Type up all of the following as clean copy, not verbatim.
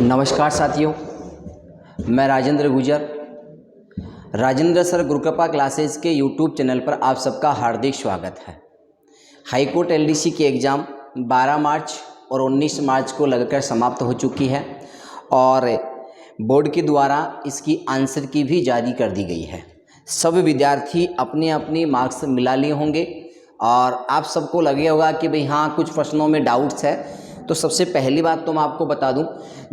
नमस्कार साथियों, मैं राजेंद्र गुजर राजेंद्र सर गुरुकृपा क्लासेस के यूट्यूब चैनल पर आप सबका हार्दिक स्वागत है। हाईकोर्ट एलडीसी की एग्ज़ाम 12 मार्च और 19 मार्च को लगकर समाप्त हो चुकी है और बोर्ड के द्वारा इसकी आंसर की भी जारी कर दी गई है। सब विद्यार्थी अपने अपने मार्क्स मिला लिए होंगे और आप सबको लगे होगा कि भाई हाँ कुछ प्रश्नों में डाउट्स है। तो सबसे पहली बात तो मैं आपको बता दूं,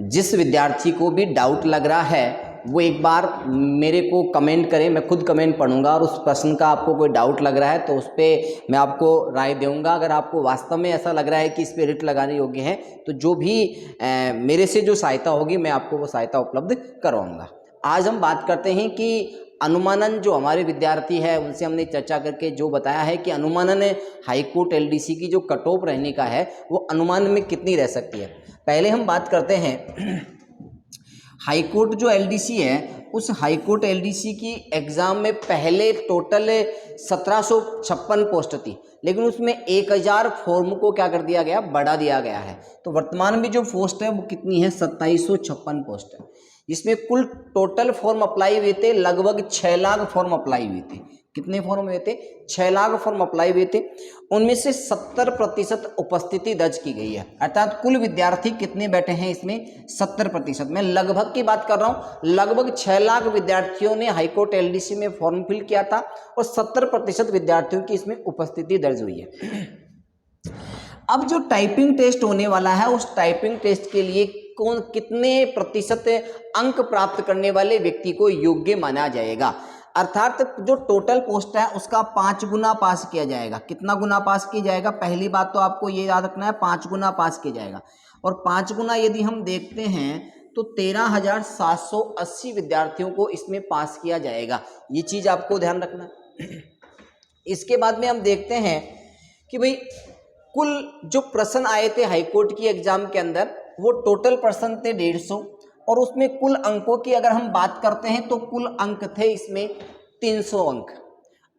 जिस विद्यार्थी को भी डाउट लग रहा है वो एक बार मेरे को कमेंट करें, मैं खुद कमेंट पढ़ूंगा और उस प्रश्न का आपको कोई डाउट लग रहा है तो उस पर मैं आपको राय दूंगा। अगर आपको वास्तव में ऐसा लग रहा है कि इस पर रिट लगाने योग्य है तो जो भी मेरे से जो सहायता होगी मैं आपको वो सहायता उपलब्ध करवाऊँगा। आज हम बात करते हैं कि अनुमानन जो हमारे विद्यार्थी है उनसे हमने चर्चा करके जो बताया है कि अनुमानन हाईकोर्ट एलडीसी की जो कट ऑफ रहने का है वो अनुमान में कितनी रह सकती है। पहले हम बात करते हैं हाईकोर्ट जो एलडीसी है उस हाईकोर्ट एलडीसी की एग्ज़ाम में पहले टोटल 1756 पोस्ट थी, लेकिन उसमें 1000 फॉर्म को क्या कर दिया गया, बढ़ा दिया गया है। तो वर्तमान में जो पोस्ट है वो कितनी है, 2756 पोस्ट है। इसमें कुल टोटल फॉर्म अप्लाई हुए थे लगभग 6 लाख फॉर्म अप्लाई हुए थे। कितने फॉर्म हुए थे, 6 लाख फॉर्म अप्लाई हुए थे। उनमें से 70% उपस्थिति दर्ज की गई है, अर्थात कुल विद्यार्थी कितने बैठे हैं इसमें, 70%। मैं लगभग की बात कर रहा हूं, लगभग 6 लाख विद्यार्थियों ने हाईकोर्ट एलडीसी में फॉर्म फिल किया था और 70% विद्यार्थियों की इसमें उपस्थिति दर्ज हुई है। अब जो टाइपिंग टेस्ट होने वाला है उस टाइपिंग टेस्ट के लिए कौन कितने प्रतिशत अंक प्राप्त करने वाले व्यक्ति को योग्य माना जाएगा, अर्थात जो टोटल पोस्ट है उसका 5 गुना पास किया जाएगा। कितना गुना पास किया जाएगा, पहली बात तो आपको ये याद रखना है 5 गुना पास किया जाएगा। और 5 गुना यदि हम देखते हैं तो 13,780 विद्यार्थियों को इसमें पास किया जाएगा। ये चीज आपको ध्यान रखना है। इसके बाद में हम देखते हैं कि भाई कुल जो प्रश्न आए थे हाईकोर्ट की एग्जाम के अंदर वो टोटल प्रश्न थे 150 और उसमें कुल अंकों की अगर हम बात करते हैं तो कुल अंक थे इसमें 300 अंक।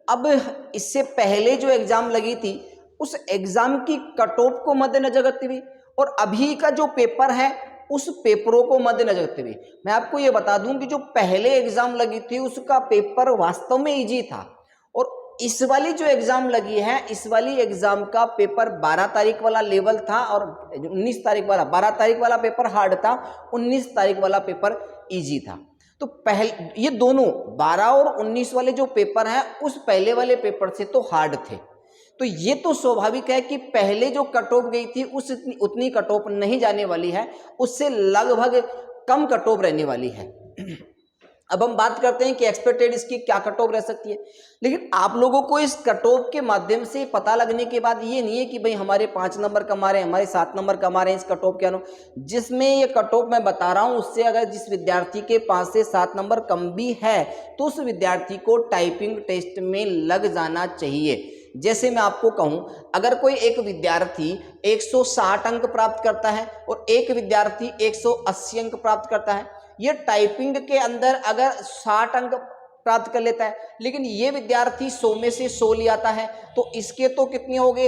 अब इससे पहले जो एग्जाम लगी थी उस एग्जाम की कट ऑफ को मद्देनजर रखते हुए और अभी का जो पेपर है उस पेपरों को मद्देनजर रखते हुए मैं आपको ये बता दूं कि जो पहले एग्जाम लगी थी उसका पेपर वास्तव में इजी था और इस वाली जो एग्जाम लगी है इस वाली एग्जाम का पेपर 12 तारीख वाला लेवल था और 19 तारीख वाला, 12 तारीख वाला पेपर हार्ड था, 19 तारीख वाला पेपर इजी था। तो पहले ये दोनों 12 और 19 वाले जो पेपर हैं उस पहले वाले पेपर से तो हार्ड थे। तो ये तो स्वाभाविक है कि पहले जो कट ऑफ गई थी उस उतनी कट ऑफ नहीं जाने वाली है, उससे लगभग कम कट ऑफ रहने वाली है। अब हम बात करते हैं कि एक्सपेक्टेड इसकी क्या कट ऑफ रह सकती है, लेकिन आप लोगों को इस कट ऑफ के माध्यम से पता लगने के बाद ये नहीं है कि भाई हमारे 5 नंबर कम आ रहे हैं, हमारे 7 नंबर कम आ रहे हैं इस कट ऑफ के अनुसार। जिसमें ये कट ऑफ मैं बता रहा हूं उससे अगर जिस विद्यार्थी के 5 से 7 नंबर कम भी है तो उस विद्यार्थी को टाइपिंग टेस्ट में लग जाना चाहिए। जैसे मैं आपको कहूं, अगर कोई एक विद्यार्थी 160 अंक प्राप्त करता है और एक विद्यार्थी 180 अंक प्राप्त करता है, ये टाइपिंग के अंदर अगर 60 अंक प्राप्त कर लेता है लेकिन ये विद्यार्थी 100 में से 100 ले आता है तो इसके तो कितने हो गए,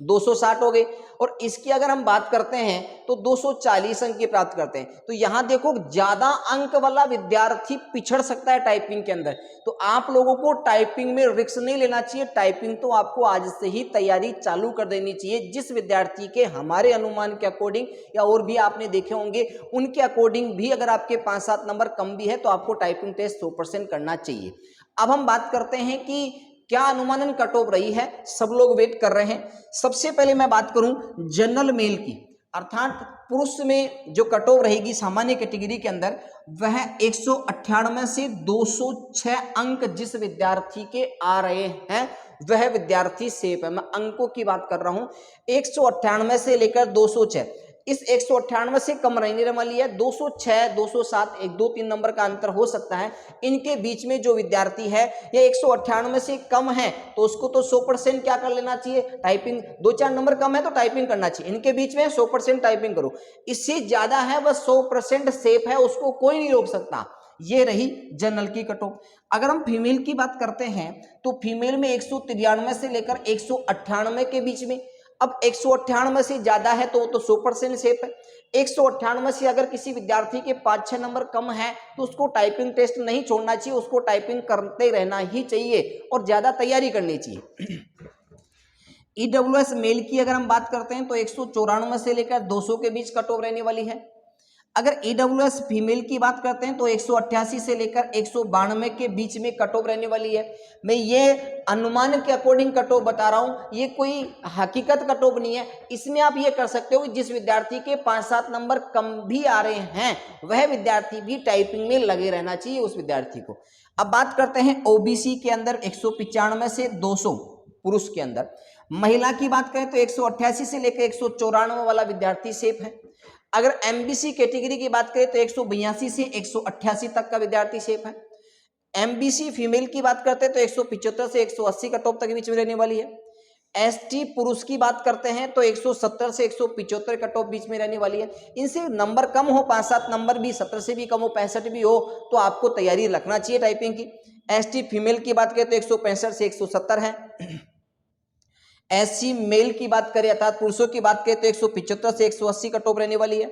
260 हो गए और इसकी अगर हम बात करते हैं तो 240 अंक की प्राप्त करते हैं। तो यहां देखो ज्यादा अंक वाला विद्यार्थी पिछड़ सकता है टाइपिंग के अंदर। तो आप लोगों को टाइपिंग में रिस्क नहीं लेना चाहिए, टाइपिंग तो आपको आज से ही तैयारी चालू कर देनी चाहिए। जिस विद्यार्थी के हमारे अनुमान के अकॉर्डिंग या और भी आपने देखे होंगे उनके अकॉर्डिंग भी अगर आपके 5-7 नंबर कम भी है तो आपको टाइपिंग टेस्ट 100% करना चाहिए। अब हम बात करते हैं कि क्या अनुमानन कट ऑफ रही है, सब लोग वेट कर रहे हैं। सबसे पहले मैं बात करूं जनरल मेल की, अर्थात पुरुष में जो कट ऑफ रहेगी सामान्य कैटेगरी के अंदर वह 198 से 206 अंक जिस विद्यार्थी के आ रहे हैं वह विद्यार्थी सेफ है। मैं अंकों की बात कर रहा हूं, 198 से लेकर 206, इस 198 से कम रहने वाली है, 206 207 1 2 3 नंबर का अंतर हो सकता है। इनके बीच में जो विद्यार्थी है ये 198 से कम है तो उसको तो 100% क्या कर लेना चाहिए, टाइपिंग। 2-4 नंबर कम है तो टाइपिंग करना चाहिए, इनके बीच में 100% टाइपिंग करो। इससे ज्यादा है वह 100% सेफ है, उसको कोई नहीं रोक सकता। ये रही जनरल की कट ऑफ। अगर हम फीमेल की बात करते हैं तो फीमेल में 193 से लेकर 198 के बीच में अब 198 से ज्यादा है तो वो तो 100% सेफ है। 198 से अगर किसी विद्यार्थी के 5-6 नंबर कम है तो उसको टाइपिंग टेस्ट नहीं छोड़ना चाहिए, उसको टाइपिंग करते रहना ही चाहिए और ज्यादा तैयारी करनी चाहिए। ईडब्ल्यूएस मेल की अगर हम बात करते हैं तो 194 से लेकर 200 के बीच कट ऑफ रहने वाली है। अगर ईडब्ल्यूएस फीमेल की बात करते हैं तो 188 से लेकर 192 के बीच में कट ऑफ रहने वाली है। मैं ये अनुमान के अकॉर्डिंग कट ऑफ बता रहा हूं, ये कोई हकीकत कट ऑफ नहीं है। इसमें आप ये कर सकते हो जिस विद्यार्थी के 5-7 नंबर कम भी आ रहे हैं वह विद्यार्थी भी टाइपिंग में लगे रहना चाहिए उस विद्यार्थी को। अब बात करते हैं ओबीसी के अंदर 195 से 200 पुरुष के अंदर। महिला की बात करें तो 188 से लेकर 194 वाला विद्यार्थी सेफ है। अगर एमबीसी कैटेगरी की बात करें तो 182 से 188 तक का विद्यार्थी सेफ है। एमबीसी फीमेल की बात करते हैं तो 175 से 180 का टॉप तक के बीच में रहने वाली है। एसटी पुरुष की बात करते हैं तो 170 से 175 का टॉप बीच में रहने वाली है। इनसे नंबर कम हो, 5-7 नंबर भी 70 से भी कम हो, 65 भी हो, तो आपको तैयारी रखना चाहिए टाइपिंग की। एसटी फीमेल की बात करें तो 165 से 170 है। एससी मेल की बात करें अर्थात पुरुषों की बात करें तो 175 से 180 कट ऑफ रहने वाली है।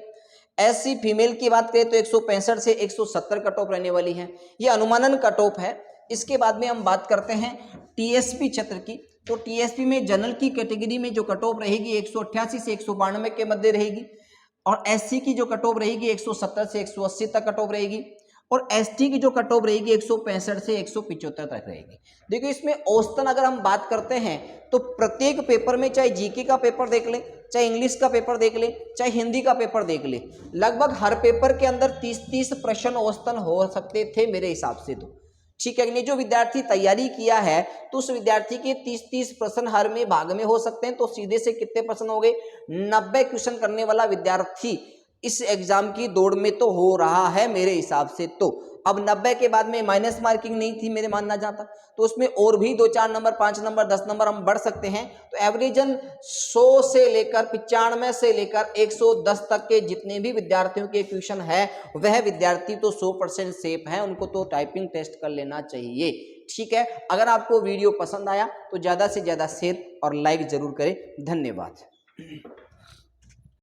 एससी फीमेल की बात करें तो 165 से 170 कट ऑफ रहने वाली है। ये अनुमानन कट ऑफ है। इसके बाद में हम बात करते हैं टीएसपी क्षेत्र की। तो टीएसपी में जनरल की कैटेगरी में जो कट ऑफ रहेगी 188 से 192 के मध्य रहेगी और एससी की जो कट ऑफ रहेगी 170 से 180 तक कट ऑफ रहेगी और एसटी की जो कट ऑफ रहेगी 165 से 175 तक रहेगी। देखिए इसमें औसतन अगर हम बात करते हैं तो प्रत्येक पेपर में, चाहे जीके का पेपर देख लें, चाहे इंग्लिश का पेपर देख लें, चाहे हिंदी का पेपर देख लें, लगभग हर पेपर के अंदर 30-30 प्रश्न औसतन हो सकते थे मेरे हिसाब से। तो ठीक है कि जो विद्यार्थी तैयारी किया है तो उस विद्यार्थी के 30-30 प्रश्न हर में भाग में हो सकते हैं। तो सीधे से कितने प्रश्न हो गए? 90 क्वेश्चन करने वाला विद्यार्थी इस एग्जाम की दौड़ में तो हो रहा है मेरे हिसाब से। तो अब 90 के बाद में माइनस मार्किंग नहीं थी मेरे मानना जाता, तो उसमें और भी 2-4 नंबर, 5 नंबर, 10 नंबर हम बढ़ सकते हैं। तो एवरेजन 100 से लेकर 95 से लेकर 110 तक के जितने भी विद्यार्थियों के क्वेश्चन है वह विद्यार्थी तो 100% सेफ है, उनको तो टाइपिंग टेस्ट कर लेना चाहिए। ठीक है, अगर आपको वीडियो पसंद आया तो ज्यादा से ज्यादा शेयर और लाइक जरूर करें। धन्यवाद।